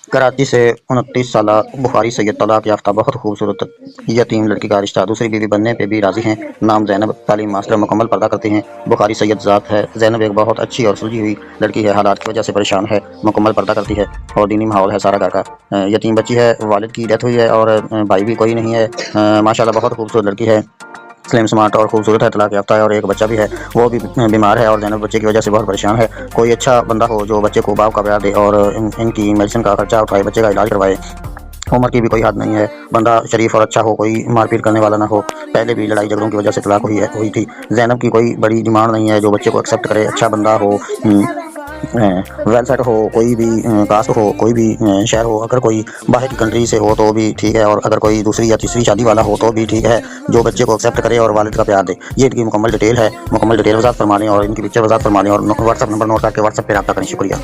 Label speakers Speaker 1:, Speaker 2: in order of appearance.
Speaker 1: कराची से 29 साल बुखारी सैयद तलाक याफ्ता बहुत खूबसूरत यतीम लड़की का रिश्ता दूसरी बीवी बनने पे भी राजी हैं। नाम जैनब, तालीम मास्टर, मुकम्मल पर्दा करती हैं। बुखारी सैयद ज़ात है। जैनब एक बहुत अच्छी और सुलझी हुई लड़की है। हालात की वजह से परेशान है, मुकम्मल पर्दा करती है और दीनी माहौल है सारा घर का। यतीम बच्ची है, वालिद की डेथ हुई है और भाई भी कोई नहीं है। माशाल्लाह बहुत खूबसूरत लड़की है, स्लिम स्मार्ट और खूबसूरत है, तलाक याफ्ता है और एक बच्चा भी है, वो भी बीमार है और जैनब बच्चे की वजह से बहुत परेशान है। कोई अच्छा बंदा हो जो बच्चे को बाप का प्यार दे और इनकी मेडिसिन का खर्चा उठाए, बच्चे का इलाज करवाए। उम्र की भी कोई हद नहीं है, बंदा शरीफ और अच्छा हो, कोई मारपीट करने वाला ना हो। पहले भी लड़ाई झगड़ों की वजह से तलाक हुई थी। जैनब की कोई बड़ी डिमांड नहीं है, जो बच्चे को एक्सेप्ट करे, अच्छा बंदा हो, वेल सेट हो, कोई भी कास्ट हो, कोई भी शहर हो। अगर कोई बाहर की कंट्री से हो तो भी ठीक है और अगर कोई दूसरी या तीसरी शादी वाला हो तो भी ठीक है, जो बच्चे को एक्सेप्ट करे और वालिद का प्यार दे। ये इनकी मुकम्मल डिटेल है। मुकम्मल डिटेल वज़ाहत फरमा लें और इनकी पिक्चर वज़ाहत फरमा लें और व्हाट्सअप नंबर नोट करके व्हाट्सअप पे रब्ता करें। शुक्रिया।